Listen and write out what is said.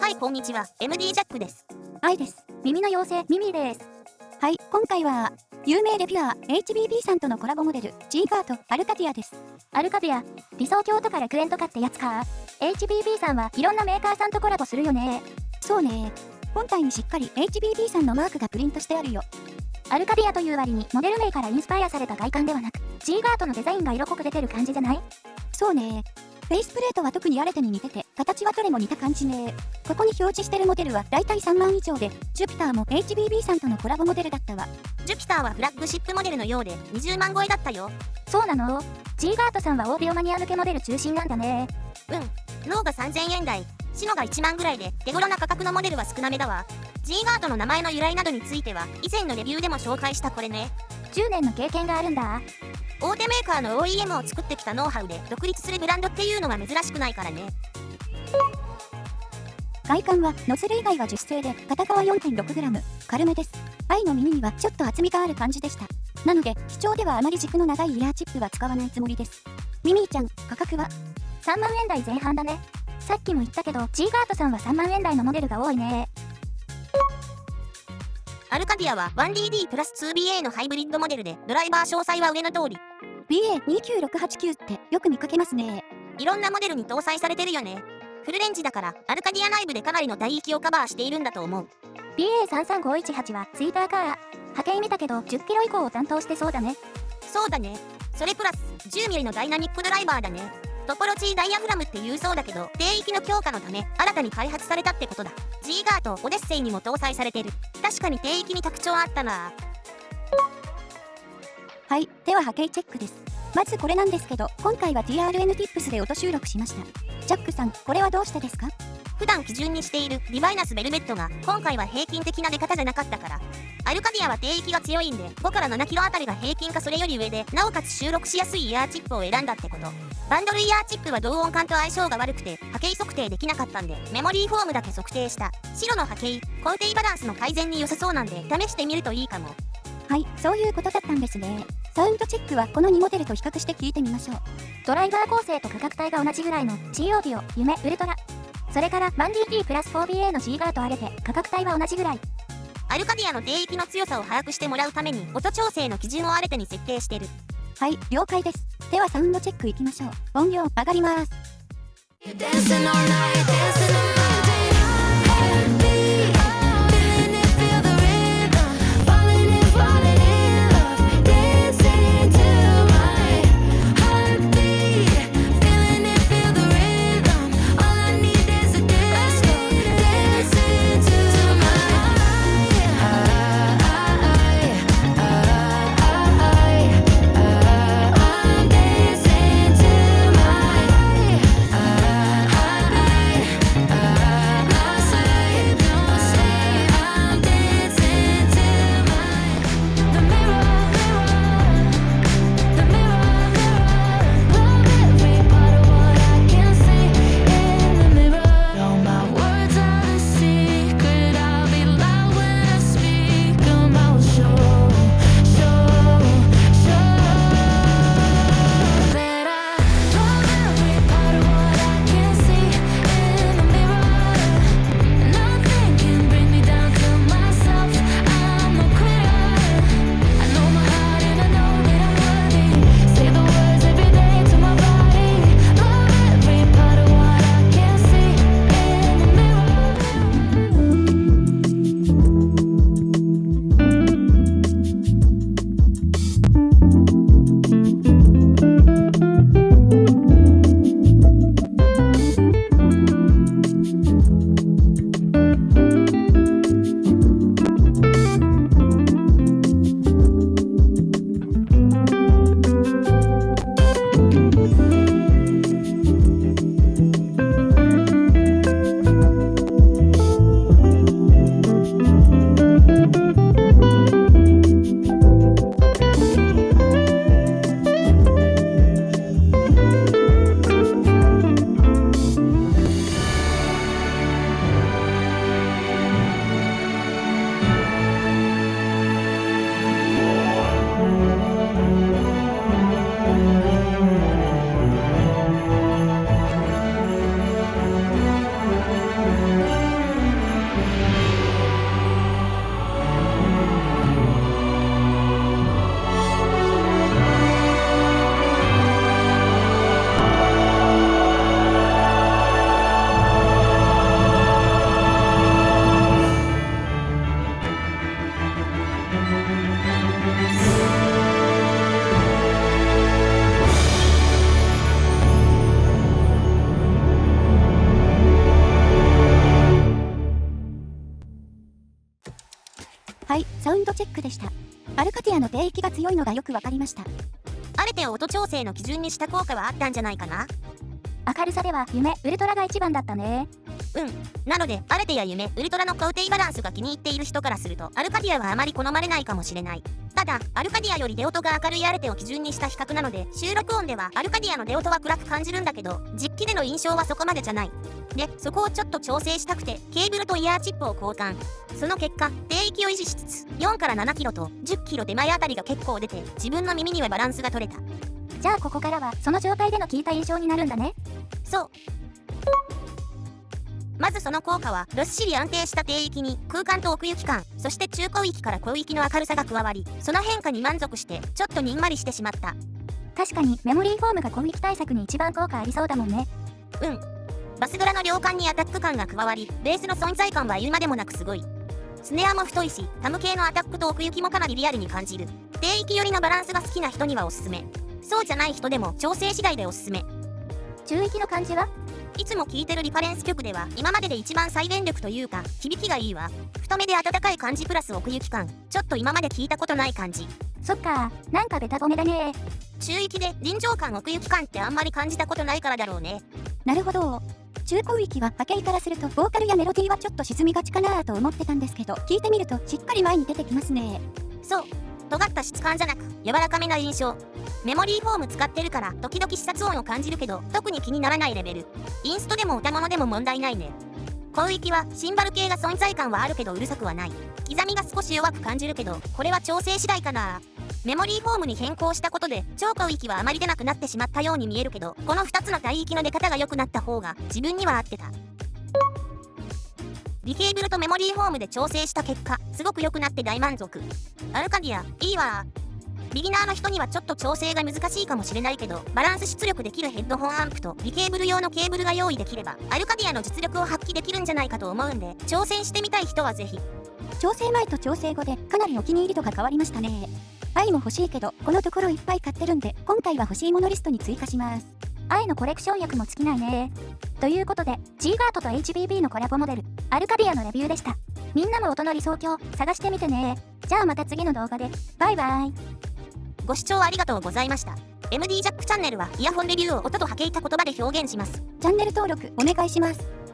はい、こんにちは。MD ジャックです。愛です。耳の妖精、ミミです。はい、今回は、有名レビュアー、HBB さんとのコラボモデル、G ガート、アルカディアです。アルカディア、理想郷とか楽園とかってやつか。HBB さんはいろんなメーカーさんとコラボするよね。そうね。本体にしっかり HBB さんのマークがプリントしてあるよ。アルカディアという割にモデル名からインスパイアされた外観ではなく、G ガートのデザインが色濃く出てる感じじゃない？そうね。フェイスプレートは特にアレテに似てて、形はどれも似た感じね。ここに表示してるモデルはだいたい3万以上で、ジュピターも HBB さんとのコラボモデルだったわ。ジュピターはフラッグシップモデルのようで20万超えだったよ。そうなの？ G ガートさんはオーディオマニア向けモデル中心なんだね。ノーが3000円台、シノが1万ぐらいで手頃な価格のモデルは少なめだわ。G ガートの名前の由来などについては以前のレビューでも紹介したこれね。10年の経験があるんだ。大手メーカーの OEM を作ってきたノウハウで独立するブランドっていうのは珍しくないからね。外観はノズル以外は樹脂製で片側 4.6g、軽めです。愛の耳にはちょっと厚みがある感じでした。なので貴重ではあまり軸の長いイヤーチップは使わないつもりです。ミミーちゃん、価格は3万円台前半だね。さっきも言ったけど G ガートさんは3万円台のモデルが多いね。アルカディアは 1DD プラス 2BA のハイブリッドモデルでドライバー詳細は上の通り。BA29689 ってよく見かけますね。いろんなモデルに搭載されてるよね。フルレンジだからアルカディア内部でかなりの帯域をカバーしているんだと思う。 BA33518 はツイッターか。波形見たけど10キロ以降を担当してそうだね。そうだね。それプラス 10mm のダイナミックドライバーだね。トポロジーダイヤフラムって言うそうだけど低域の強化のため新たに開発されたってことだ。 G ガートオデッセイにも搭載されてる。確かに低域に特徴あったな。はい、では波形チェックです。まずこれなんですけど、今回は TRN Tips で音収録しました。ジャックさん、これはどうしてですか？普段基準にしているディバイナスベルベットが今回は平均的な出方じゃなかったから。アルカディアは低域が強いんで5から7キロあたりが平均かそれより上で、なおかつ収録しやすいイヤーチップを選んだってこと。バンドルイヤーチップは同音感と相性が悪くて波形測定できなかったんでメモリーフォームだけ測定した。白の波形、高低バランスの改善に良さそうなんで試してみるといいかも。はい、そういうことだったんですね。サウンドチェックはこの2モデルと比較して聞いてみましょう。ドライバー構成と価格帯が同じぐらいの G オーディオ、夢、ウルトラ。それから 1DT プラス 4BA の G ガートあれて価格帯は同じぐらい。アルカディアの低域の強さを把握してもらうために音調整の基準をあれてに設定してる。はい、了解です。ではサウンドチェックいきましょう。音量上がります。チェックでした。アルカティアの低域が強いのがよくわかりました。アルテを音調整の基準にした効果はあったんじゃないかな。明るさでは夢、ウルトラが一番だったね。なので、アルテや夢、ウルトラの高低バランスが気に入っている人からすると、アルカディアはあまり好まれないかもしれない。ただ、アルカディアより出音が明るいアルテを基準にした比較なので、収録音ではアルカディアの出音は暗く感じるんだけど、実機での印象はそこまでじゃない。で、そこをちょっと調整したくて、ケーブルとイヤーチップを交換。その結果、低域を維持しつつ、4から7キロと10キロ手前あたりが結構出て、自分の耳にはバランスが取れた。じゃあここからは、その状態での聞いた印象になるんだね。そう。まずその効果は、どっしり安定した低域に空間と奥行き感、そして中高域から高域の明るさが加わり、その変化に満足して、ちょっとにんまりしてしまった。確かにメモリーフォームが高域対策に一番効果ありそうだもんね。バスドラの量感にアタック感が加わり、ベースの存在感は言うまでもなくすごい。スネアも太いし、タム系のアタックと奥行きもかなりリアルに感じる。低域寄りのバランスが好きな人にはおすすめ。そうじゃない人でも調整次第でおすすめ。中域の感じはいつも聴いてるリファレンス曲では今までで一番再現力というか響きがいいわ。太めで温かい感じプラス奥行き感、ちょっと今まで聞いたことない感じ。そっか、なんかベタ褒めだね。中域で臨場感奥行き感ってあんまり感じたことないからだろうね。なるほど。中高域は波形からするとボーカルやメロディーはちょっと沈みがちかなと思ってたんですけど、聞いてみるとしっかり前に出てきますね。そう、尖った質感じゃなく柔らかめな印象。メモリーフォーム使ってるから時々視察音を感じるけど特に気にならないレベル。インストでも歌物でも問題ないね。高域はシンバル系が存在感はあるけどうるさくはない。刻みが少し弱く感じるけどこれは調整次第かな。メモリーフォームに変更したことで超高域はあまり出なくなってしまったように見えるけど、この2つの帯域の出方が良くなった方が自分には合ってた。リケーブルとメモリーフォームで調整した結果すごく良くなって大満足。アルカディアいいわ。ビギナーの人にはちょっと調整が難しいかもしれないけど、バランス出力できるヘッドホンアンプとリケーブル用のケーブルが用意できればアルカディアの実力を発揮できるんじゃないかと思うんで、挑戦してみたい人はぜひ。調整前と調整後でかなりお気に入り度が変わりましたね。愛も欲しいけどこのところいっぱい買ってるんで、今回は欲しいものリストに追加します。愛のコレクション薬も尽きないね。ということで G ガートと HBB のコラボモデルアルカディアのレビューでした。みんなも音の理想郷探してみてね。じゃあまた次の動画でバイバイ。ご視聴ありがとうございました。MD ジャックチャンネルはイヤホンレビューを音と波形た言葉で表現します。チャンネル登録お願いします。